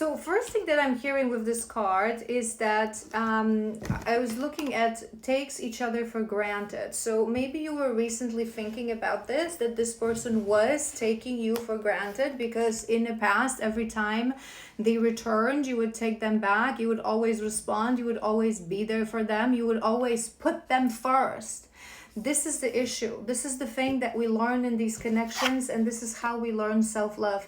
So first thing that I'm hearing with this card is that I was looking at takes each other for granted. So maybe you were recently thinking about this, that this person was taking you for granted because in the past, every time they returned, you would take them back, you would always respond, you would always be there for them, you would always put them first. This is the issue. This is the thing that we learn in these connections, and this is how we learn self-love.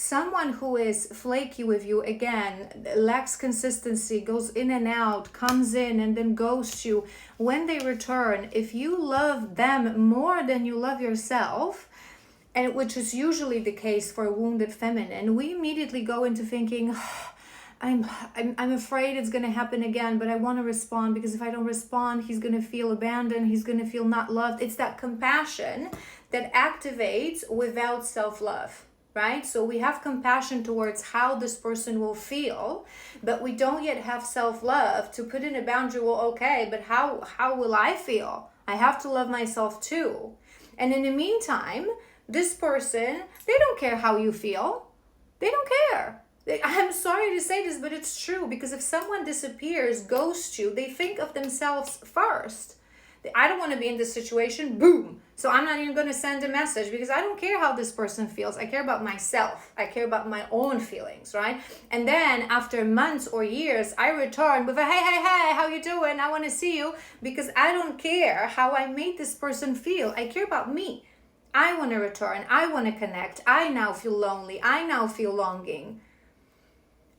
Someone who is flaky with you, again, lacks consistency, goes in and out, comes in and then ghosts you. When they return, if you love them more than you love yourself, and which is usually the case for a wounded feminine, we immediately go into thinking, I'm afraid it's going to happen again, but I want to respond, because if I don't respond, he's going to feel abandoned, he's going to feel not loved. It's that compassion that activates without self-love. Right? So we have compassion towards how this person will feel, but we don't yet have self-love to put in a boundary. Well, okay, but how will I feel? I have to love myself too. And in the meantime, this person, they don't care how you feel. They don't care. I'm sorry to say this, but it's true, because if someone disappears, ghosts you, they think of themselves first. I don't want to be in this situation, boom. So I'm not even going to send a message, because I don't care how this person feels. I care about myself. I care about my own feelings, right? And then after months or years, I return with a, hey, how you doing? I want to see you, because I don't care how I made this person feel. I care about me. I want to return. I want to connect. I now feel lonely. I now feel longing.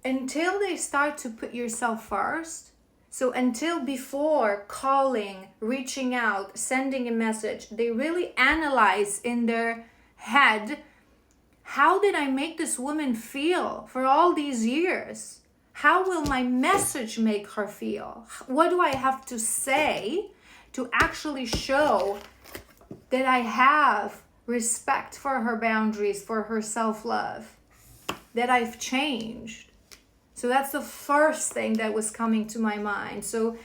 Until they start to put yourself first, so until before calling, reaching out, sending a message, they really analyze in their head, how did I make this woman feel for all these years? How will my message make her feel? What do I have to say to actually show that I have respect for her boundaries, for her self-love, that I've changed? So that's the first thing that was coming to my mind. So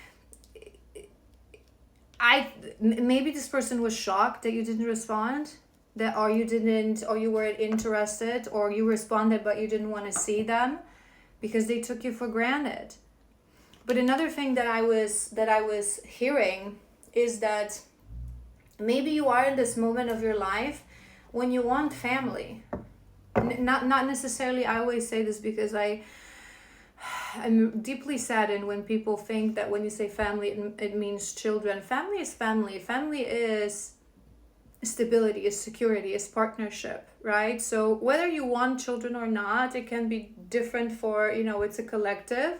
maybe this person was shocked that you didn't respond, or you weren't interested, or you responded but you didn't want to see them because they took you for granted. But another thing that I was hearing is that maybe you are in this moment of your life when you want family. Not necessarily, I always say this because I'm deeply saddened when people think that when you say family, it means children. Family is family. Family is stability, is security, is partnership, right? So whether you want children or not, it can be different for, it's a collective,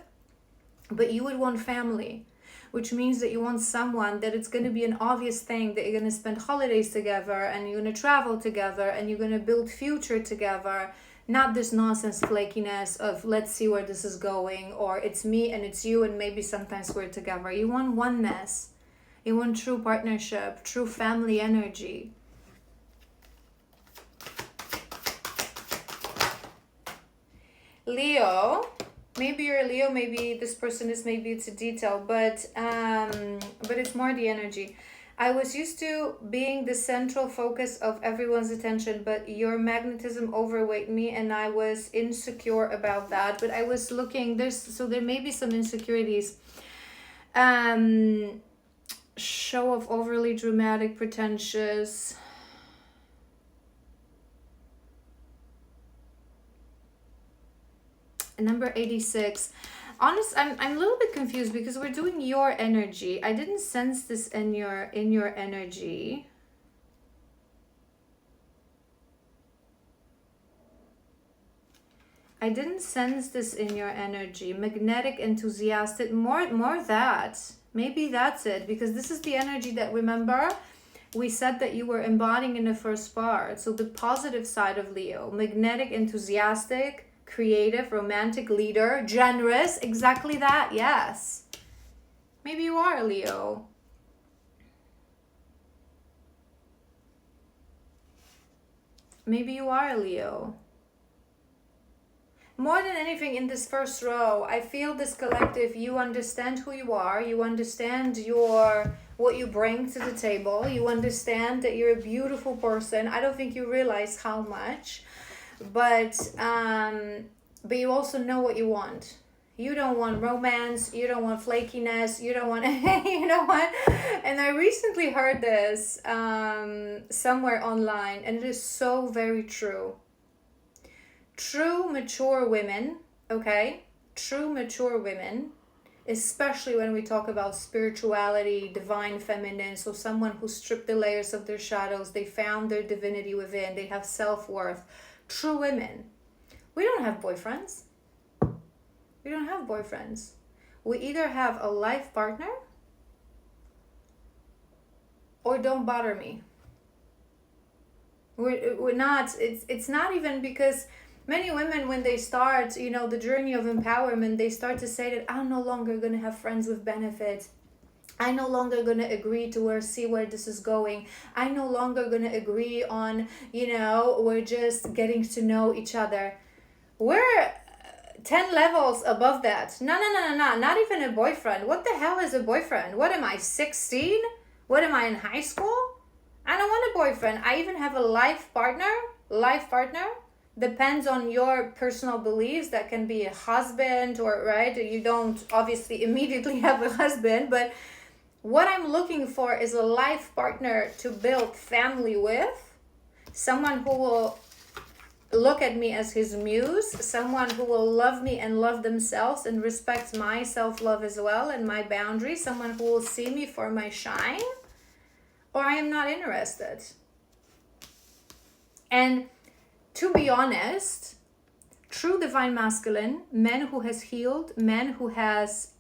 but you would want family, which means that you want someone that it's going to be an obvious thing that you're going to spend holidays together, and you're going to travel together, and you're going to build future together. Not this nonsense flakiness of let's see where this is going, or it's me and it's you and maybe sometimes we're together. You want oneness. You want true partnership, true family energy. Leo, maybe you're a Leo, maybe this person is, maybe it's a detail, but it's more the energy. I was used to being the central focus of everyone's attention, but your magnetism overweight me and I was insecure about that. But I was looking, there may be some insecurities. Show of overly dramatic, pretentious. Number 86. Honest, I'm a little bit confused because we're doing your energy. I didn't sense this in your energy. I didn't sense this in your energy. Magnetic, enthusiastic, more that. Maybe that's it, because this is the energy that, remember, we said that you were embodying in the first part. So the positive side of Leo, magnetic, enthusiastic, creative, romantic, leader, generous, exactly that, yes. Maybe you are a Leo. Maybe you are a Leo. More than anything in this first row, I feel this collective, you understand who you are, you understand what you bring to the table, you understand that you're a beautiful person. I don't think you realize how much, but but you also know what you want. You don't want romance, you don't want flakiness, you don't want, you know what? And I recently heard this somewhere online, and it is so very true. True mature women, okay? True mature women, especially when we talk about spirituality, divine feminine, so someone who stripped the layers of their shadows, they found their divinity within, they have self-worth. True women, we don't have boyfriends. We don't have boyfriends. We either have a life partner or don't bother me. We're not, it's not even because many women, when they start, you know, the journey of empowerment, they start to say that I'm no longer going to have friends with benefits. I'm no longer going to agree to see where this is going. I'm no longer going to agree on, you know, we're just getting to know each other. We're 10 levels above that. No, not even a boyfriend. What the hell is a boyfriend? What am I, 16? What am I, in high school? I don't want a boyfriend. I even have a life partner. Depends on your personal beliefs. That can be a husband, or right, you don't obviously immediately have a husband, but what I'm looking for is a life partner to build family with, someone who will look at me as his muse, someone who will love me and love themselves and respect my self-love as well and my boundaries, someone who will see me for my shine, or I am not interested. And to be honest, true divine masculine, man who has healed, man who has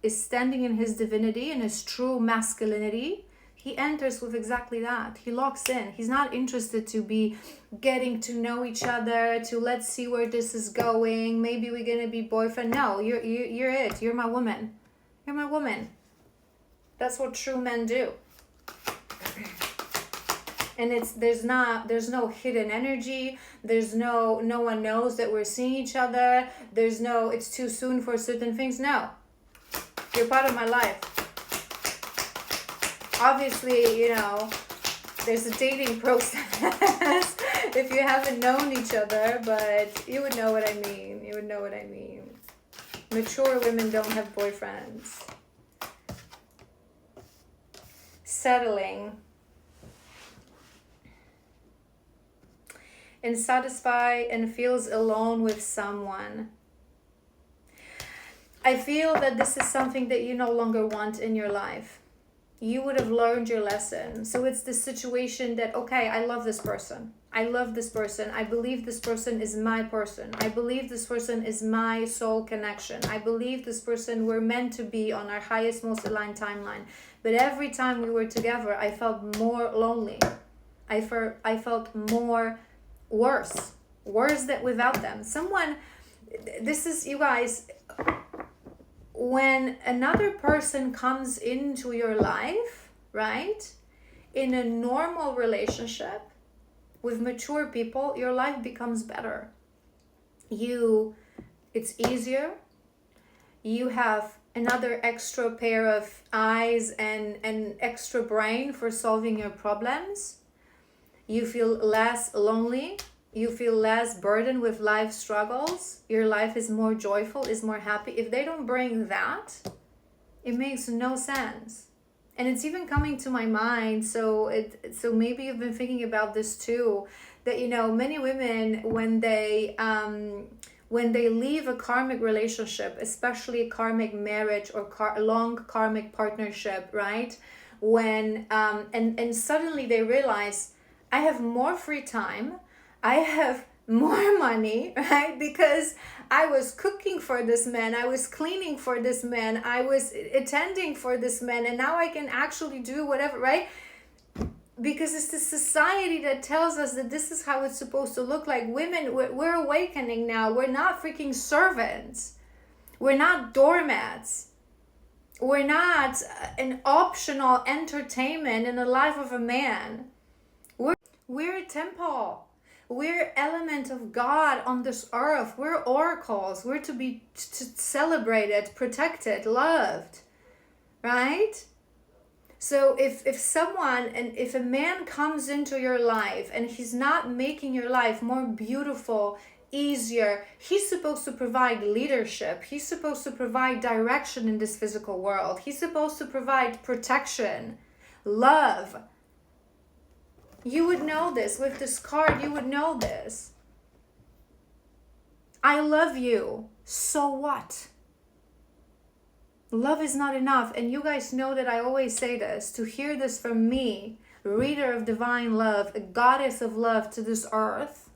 is standing in his divinity and his true masculinity, he enters with exactly that. He locks in. He's not interested to be getting to know each other, to let's see where this is going. Maybe we're gonna be boyfriend. No, you're it. You're my woman. You're my woman. That's what true men do. And there's no hidden energy. There's no one knows that we're seeing each other. There's no it's too soon for certain things. No, you're part of my life. Obviously, you know, there's a dating process if you haven't known each other, but you would know what I mean. You would know what I mean. Mature women don't have boyfriends. Settling. And satisfied and feels alone with someone. I feel that this is something that you no longer want in your life. You would have learned your lesson. So it's the situation that, okay, I love this person. I love this person. I believe this person is my person. I believe this person is my soul connection. I believe this person, we're meant to be on our highest, most aligned timeline. But every time we were together, I felt more lonely. I felt more worse than without them. This is, you guys, when another person comes into your life, right, in a normal relationship with mature people, your life becomes better. It's easier. You have another extra pair of eyes and an extra brain for solving your problems. You feel less lonely. You feel less burdened with life struggles. Your life is more joyful, is more happy. If they don't bring that, it makes no sense. And it's even coming to my mind, so maybe you've been thinking about this too, that, you know, many women, when they leave a karmic relationship, especially a karmic marriage or long karmic partnership, right? When and suddenly they realize, I have more free time, I have more money, right? Because I was cooking for this man, I was cleaning for this man, I was attending for this man, and now I can actually do whatever, right? Because it's the society that tells us that this is how it's supposed to look like. Women, we're awakening now. We're not freaking servants. We're not doormats. We're not an optional entertainment in the life of a man. We're a temple. We're element of God on this earth. We're oracles. We're to be celebrated, protected, loved, right? So if a man comes into your life and he's not making your life more beautiful easier. He's supposed to provide leadership. He's supposed to provide direction in this physical world. He's supposed to provide protection, love. You would know this. With this card, you would know this. I love you. So what? Love is not enough. And you guys know that I always say this. To hear this from me, reader of divine love, a goddess of love to this earth,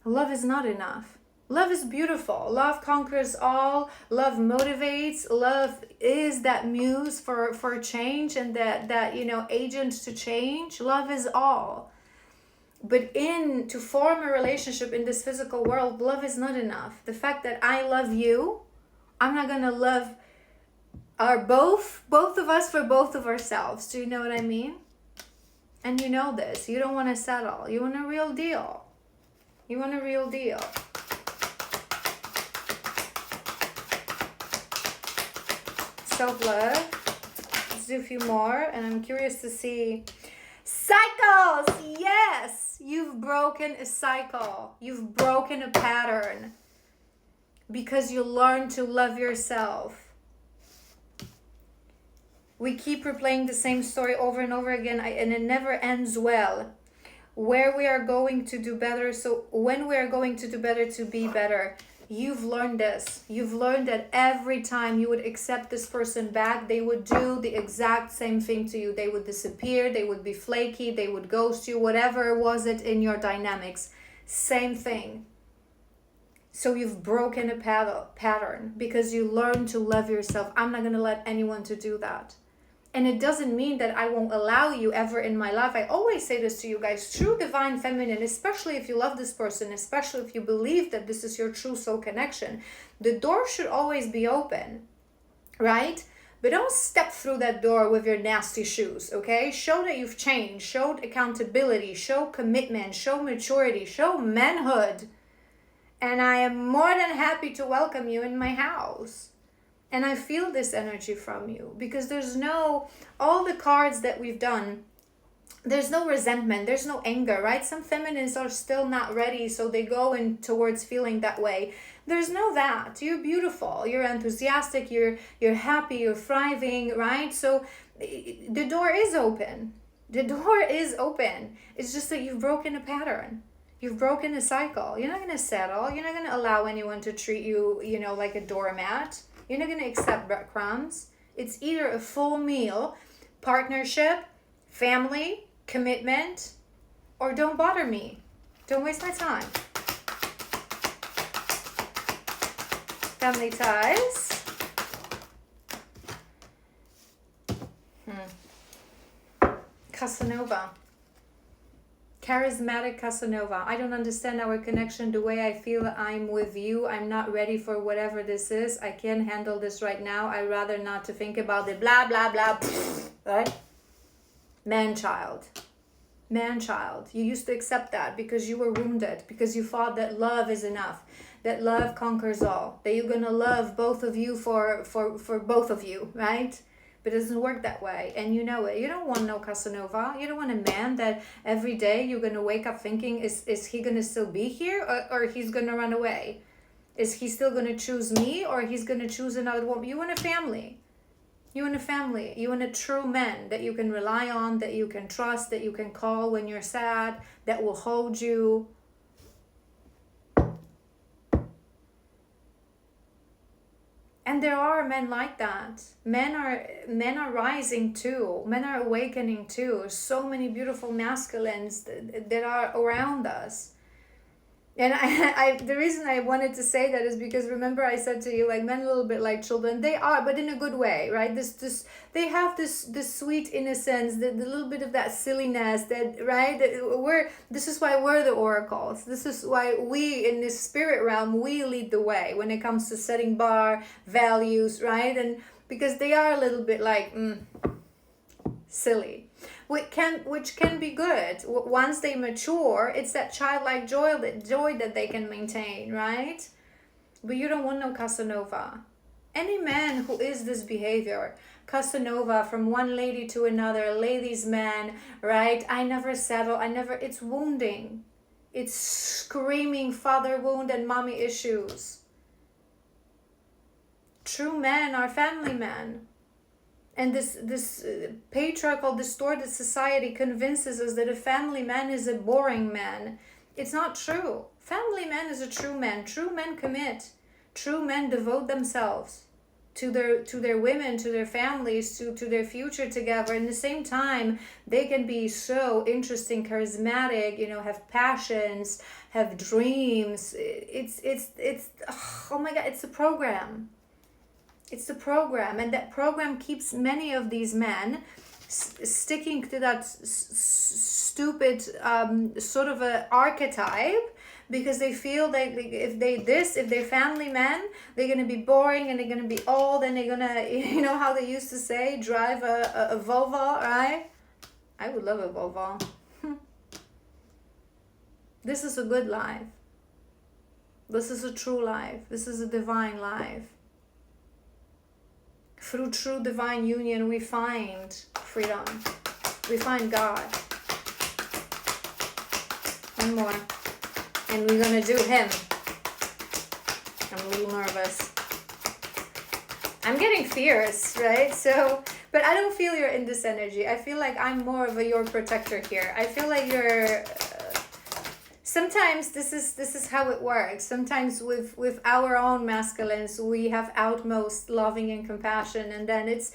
love is not enough. Love is beautiful. Love conquers all. Love motivates. Love is that muse for change and that agent to change. Love is all. But to form a relationship in this physical world, love is not enough. The fact that I love you, I'm not gonna love both of us for both of ourselves. Do you know what I mean? And you know this. You don't want to settle. You want a real deal. You want a real deal. Self-love. Let's do a few more. And I'm curious to see. Cycles! Yes! You've broken a cycle. You've broken a pattern. Because you learn to love yourself. We keep replaying the same story over and over again, and it never ends well. Where we are going to do better, so when we are going to do better to be better, you've learned this. You've learned that every time you would accept this person back, they would do the exact same thing to you. They would disappear, they would be flaky, they would ghost you, whatever was it in your dynamics. Same thing. So you've broken a pattern because you learned to love yourself. I'm not going to let anyone to do that. And it doesn't mean that I won't allow you ever in my life. I always say this to you guys. True divine feminine, especially if you love this person, especially if you believe that this is your true soul connection, the door should always be open, right? But don't step through that door with your nasty shoes, okay? Show that you've changed. Show accountability. Show commitment. Show maturity. Show manhood. And I am more than happy to welcome you in my house. And I feel this energy from you because all the cards that we've done, there's no resentment, there's no anger, right? Some feminines are still not ready, so they go in towards feeling that way. There's no that. You're beautiful, you're enthusiastic, you're happy, you're thriving, right? So the door is open. The door is open. It's just that you've broken a pattern. You've broken a cycle. You're not going to settle. You're not going to allow anyone to treat you, like a doormat. You're not going to accept breadcrumbs. It's either a full meal, partnership, family, commitment, or don't bother me. Don't waste my time. Family ties. Casanova. Charismatic Casanova. I don't understand our connection the way I feel I'm with you. I'm not ready for whatever this is. I can't handle this right now. I'd rather not to think about it. Blah, blah, blah. Right? Man-child. Man-child. You used to accept that because you were wounded. Because you thought that love is enough. That love conquers all. That you're going to love both of you for both of you. Right? But it doesn't work that way, and you know it. You don't want no Casanova. You don't want a man that every day you're going to wake up thinking, is he going to still be here or he's going to run away? Is he still going to choose me or he's going to choose another woman? You want a family. You want a family. You want a true man that you can rely on, that you can trust, that you can call when you're sad, that will hold you. And there are men like that. Men are rising too. Men are awakening too. So many beautiful masculines that are around us. And I the reason I wanted to say that is because remember I said to you, like, men a little bit like children. They are, but in a good way, right? They have this sweet innocence, the little bit of that silliness, that, right? This is why we're the oracles. This is why we in this spirit realm, we lead the way when it comes to setting bar values, right? And because they are a little bit like silly. Which can be good. Once they mature, it's that childlike joy that they can maintain, right? But you don't want no Casanova. Any man who is this behavior, Casanova, from one lady to another, ladies' man, right? I never settle, it's wounding. It's screaming father wound and mommy issues. True men are family men. And this patriarchal, distorted society convinces us that a family man is a boring man. It's not true. Family man is a true man. True men commit. True men devote themselves to their women, to their families, to their future together. And at the same time, they can be so interesting, charismatic, have passions, have dreams. It's oh my God, it's a program. It's the program, and that program keeps many of these men sticking to that stupid sort of a archetype, because they feel that if they're family men, they're gonna be boring and they're gonna be old and they're gonna, how they used to say, drive a Volvo, right? I would love a Volvo. This is a good life. This is a true life. This is a divine life. Through true divine union, we find freedom. We find God. One more. And we're going to do him. I'm a little nervous. I'm getting fierce, right? But I don't feel you're in this energy. I feel like I'm more of your protector here. I feel like you're... Sometimes this is how it works. Sometimes with our own masculines, we have outmost loving and compassion, and then it's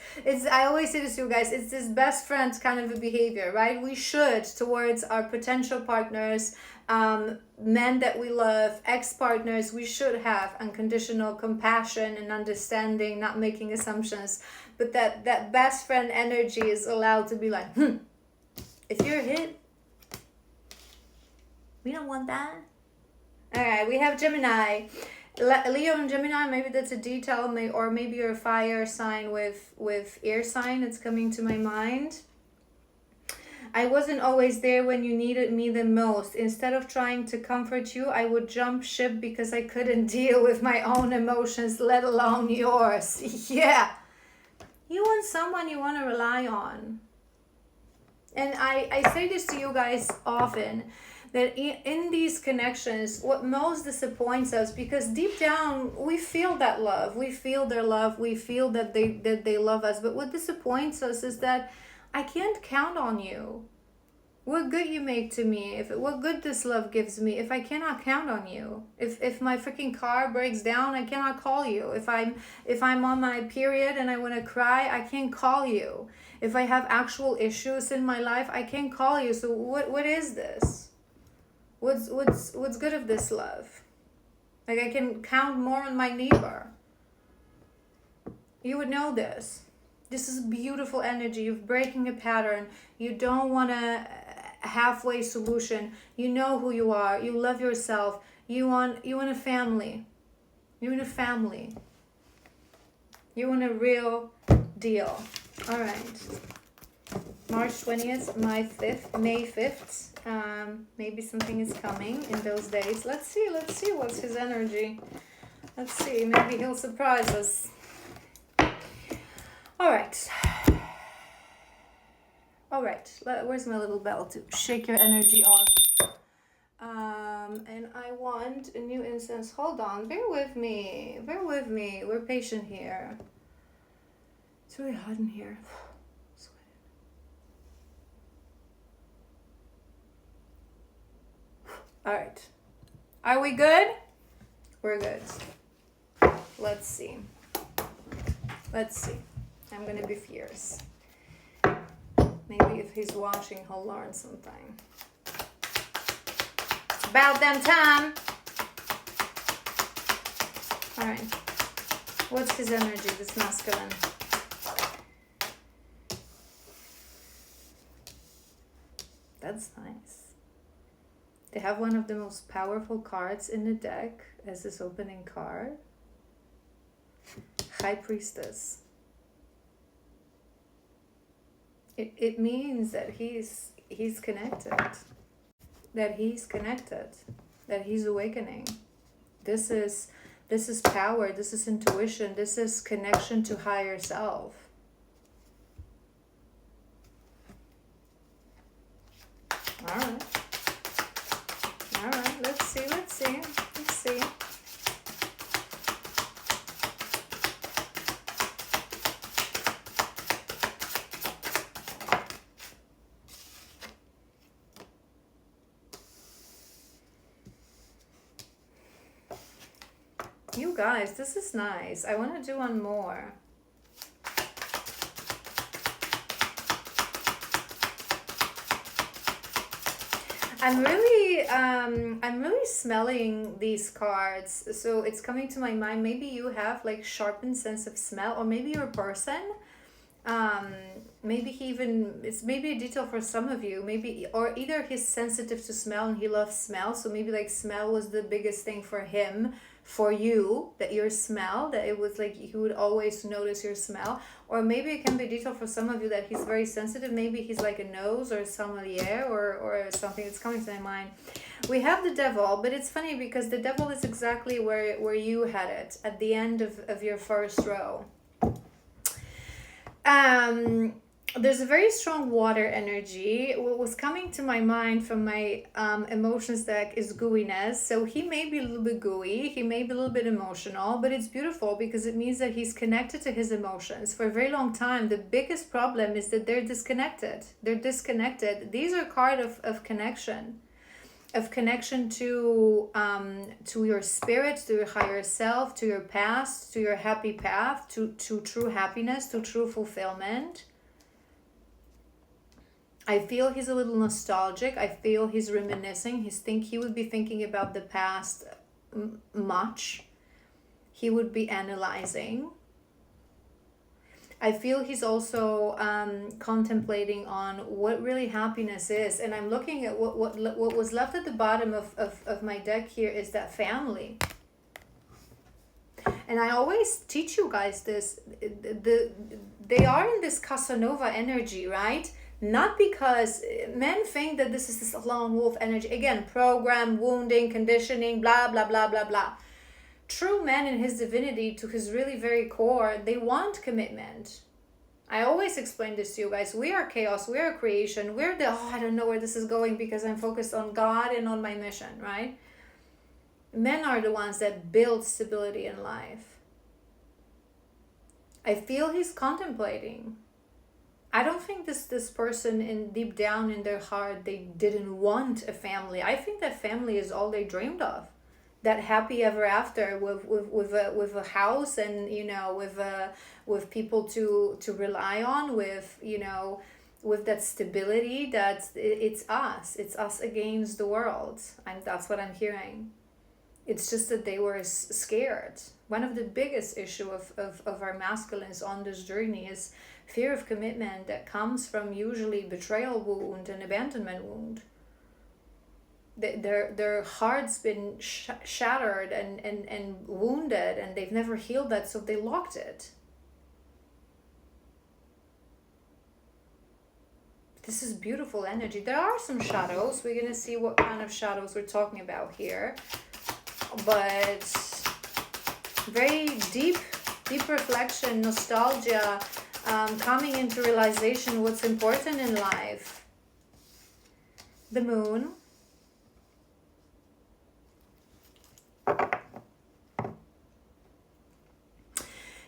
I always say this to you guys, it's this best friend kind of a behavior, right? We should, towards our potential partners, men that we love, ex-partners, we should have unconditional compassion and understanding, not making assumptions. But that best friend energy is allowed to be like, if you're hit, we don't want that. All right, we have Gemini. Leo and Gemini, maybe that's a detail, or maybe you're a fire sign with air sign. It's coming to my mind. I wasn't always there when you needed me the most. Instead of trying to comfort you, I would jump ship because I couldn't deal with my own emotions, let alone yours. Yeah. You want someone you want to rely on. And I say this to you guys often, that in these connections, what most disappoints us, because deep down we feel that love, we feel their love, we feel that they love us, but what disappoints us is that I can't count on you. What good you make to me, what good this love gives me, if I cannot count on you. If my freaking car breaks down, I cannot call you. If I'm on my period and I want to cry, I can't call you. If I have actual issues in my life, I can't call you. So what is this? What's good of this love? Like, I can count more on my neighbor. You would know this. This is beautiful energy. You're breaking a pattern. You don't want a halfway solution. You know who you are. You love yourself. You want a family. You want a family. You want a real deal. All right. March 20th, May 5th. Maybe something is coming in those days. Let's see what's his energy. Let's see, maybe he'll surprise us. All right. Where's my little bell to shake your energy off? And I want a new incense. Hold on, bear with me. We're patient here. It's really hot in here. All right. Are we good? We're good. Let's see. I'm gonna be fierce. Maybe if he's watching, he'll learn something. It's about damn time. All right. What's his energy, this masculine? That's nice. They have one of the most powerful cards in the deck as this opening card. High Priestess. It means that he's connected. That he's awakening. This is power, this is intuition, this is connection to higher self. All right. You guys, this is nice. I want to do one more. I'm really smelling these cards. So it's coming to my mind. Maybe you have like sharpened sense of smell, or maybe you're a person. Um, Maybe he even, it's maybe a detail for some of you. Maybe, or either he's sensitive to smell and he loves smell. So maybe like smell was the biggest thing for him, for you, that your smell, that it was like he would always notice your smell. Or maybe it can be detail for some of you that he's very sensitive. Maybe he's like a nose or a sommelier, or something that's coming to my mind. We have the devil, but it's funny because the devil is exactly where you had it at the end of your first row. There's a very strong water energy. What was coming to my mind from my emotions deck is gooiness. So he may be a little bit gooey, he may be a little bit emotional, but it's beautiful because it means that he's connected to his emotions. For a very long time, the biggest problem is that they're disconnected. They're disconnected. These are cards of connection. Of connection to your spirit, to your higher self, to your past, to your happy path, to true happiness, to true fulfillment. I feel he's a little nostalgic. I feel he's reminiscing. He would be thinking about the past much. He would be analyzing. I feel he's also contemplating on what really happiness is. And I'm looking at what was left at the bottom of my deck here is that family. And I always teach you guys this. They are in this Casanova energy, right? Not because men think that this is this lone wolf energy. Again, program, wounding, conditioning, blah, blah, blah, blah, blah. True man in his divinity, to his really very core, they want commitment. I always explain this to you guys. We are chaos. We are creation. We're the, I don't know where this is going because I'm focused on God and on my mission, right? Men are the ones that build stability in life. I feel he's contemplating. I don't think this person in deep down in their heart, they didn't want a family. I think that family is all they dreamed of. That happy ever after with a house and with people to rely on, with that stability, that it's us against the world. That's what I'm hearing. It's just that they were scared. One of the biggest issue of our masculines on this journey is fear of commitment that comes from usually betrayal wound and abandonment wound. Their heart's been shattered and wounded, and they've never healed that, so they locked it. This is beautiful energy. There are some shadows. We're going to see what kind of shadows we're talking about here. But very deep reflection, nostalgia, coming into realization what's important in life. The moon.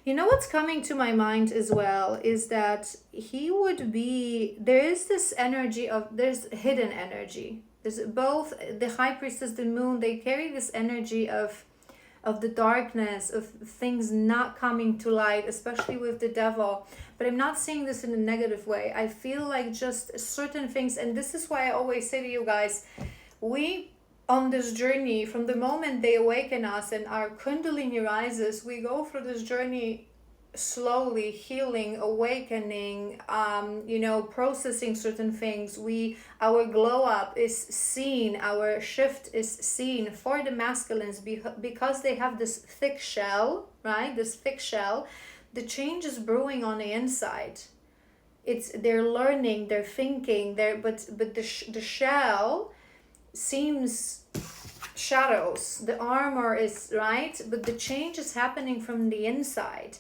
You know what's coming to my mind as well is that he would be, there is this energy there's hidden energy. There's both the high priestess, the moon, they carry this energy of the darkness, of things not coming to light, especially with the devil. But I'm not seeing this in a negative way. I feel like just certain things, and this is why I always say to you guys, we on this journey, from the moment they awaken us and our kundalini rises, we go through this journey slowly, healing, awakening, processing certain things. Our glow up is seen, our shift is seen for the masculines because they have this thick shell, right? This thick shell, the change is brewing on the inside. They're learning, they're thinking, but the shell seems shadows, the armor is right, but the change is happening from the inside.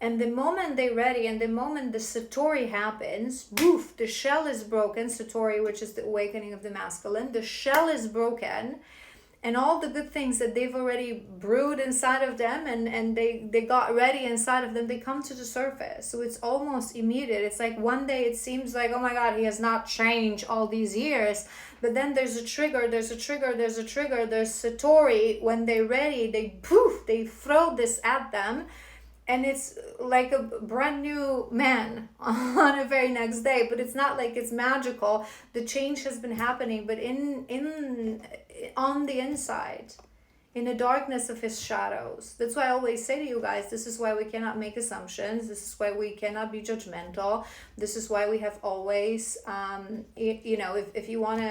And the moment they're ready, and the moment the Satori happens, woof, the shell is broken. Satori, which is the awakening of the masculine, the shell is broken, and all the good things that they've already brewed inside of them, and they got ready inside of them, they come to the surface. So it's almost immediate. It's like one day it seems like, oh my God, he has not changed all these years, but then there's a trigger, there's Satori. When they're ready, they throw this at them, and it's like a brand new man on a very next day. But it's not like it's magical. The change has been happening, but in on the inside, in the darkness of his shadows. That's why I always say to you guys, this is why we cannot make assumptions. This is why we cannot be judgmental. This is why we have always, if you want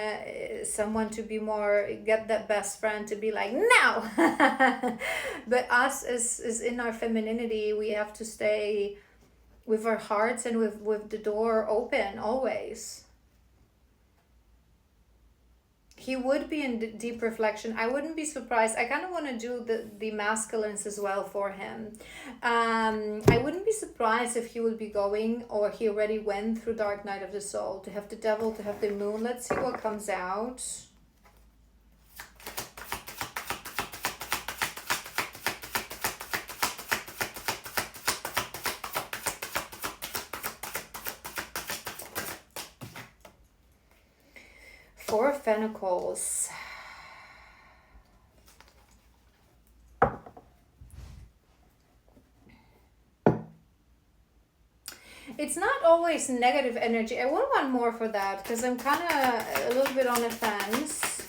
someone to be more, get that best friend to be like, no. But us as in our femininity, we have to stay with our hearts and with the door open always. He would be in deep reflection. I wouldn't be surprised. I kind of want to do the masculines as well for him. I wouldn't be surprised if he would be going, or he already went through Dark Night of the Soul, to have the Devil, to have the Moon. Let's see what comes out. Four of Pentacles. It's not always negative energy. I would want more for that, because I'm kind of a little bit on the fence.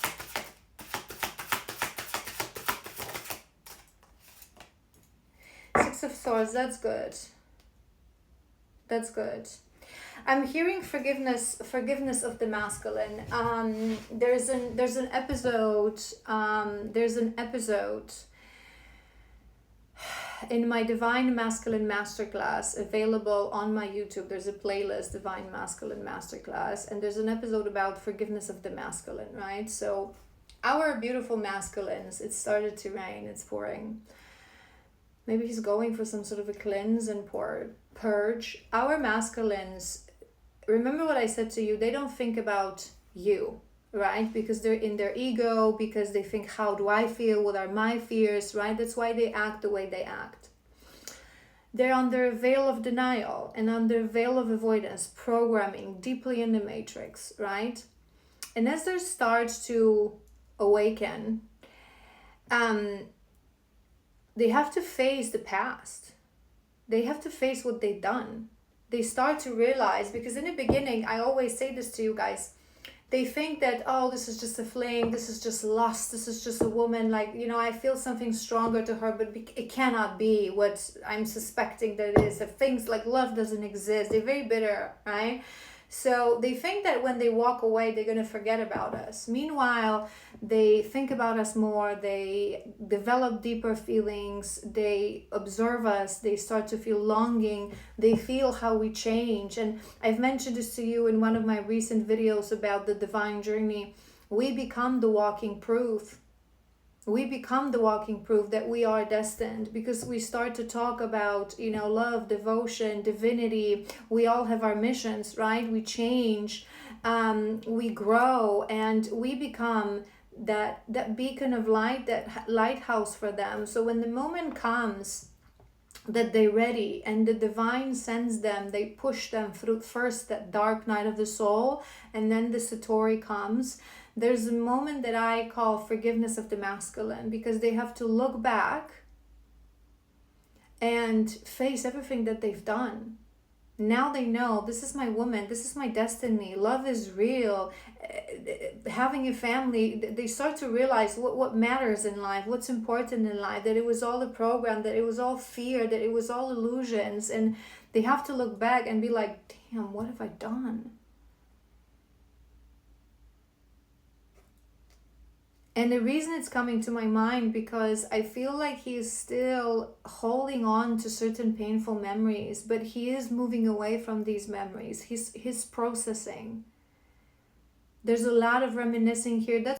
Six of Swords, that's good. That's good. I'm hearing forgiveness of the masculine. There's an episode in my Divine Masculine Masterclass available on my YouTube. There's a playlist, Divine Masculine Masterclass, and there's an episode about forgiveness of the masculine, right? So our beautiful masculines, it started to rain, it's pouring. Maybe he's going for some sort of a cleanse and purge. Our masculines, remember what I said to you, they don't think about you, right? Because they're in their ego, because they think, how do I feel? What are my fears, right? That's why they act the way they act. They're under a veil of denial and under a veil of avoidance, programming deeply in the matrix, right? And as they start to awaken, they have to face the past. They have to face what they've done. They start to realize, because in the beginning, I always say this to you guys, they think that, oh, this is just a fling, this is just lust, this is just a woman, like, I feel something stronger to her, but it cannot be what I'm suspecting that it is. If things like love doesn't exist, they're very bitter, right? So they think that when they walk away, they're going to forget about us. Meanwhile, they think about us more, they develop deeper feelings, they observe us, they start to feel longing, they feel how we change. And I've mentioned this to you in one of my recent videos about the divine journey. We become the walking proof. We become the walking proof that we are destined, because we start to talk about, love, devotion, divinity. We all have our missions, right? We change, we grow, and we become that beacon of light, that lighthouse for them. So when the moment comes that they're ready and the divine sends them, they push them through first that dark night of the soul, and then the Satori comes. There's a moment that I call forgiveness of the masculine, because they have to look back and face everything that they've done. Now they know, this is my woman, this is my destiny, love is real, having a family. They start to realize what matters in life, what's important in life, that it was all a program, that it was all fear, that it was all illusions. And they have to look back and be like, damn, what have I done? And the reason it's coming to my mind, because I feel like he's still holding on to certain painful memories, but he is moving away from these memories. He's processing. There's a lot of reminiscing here. That's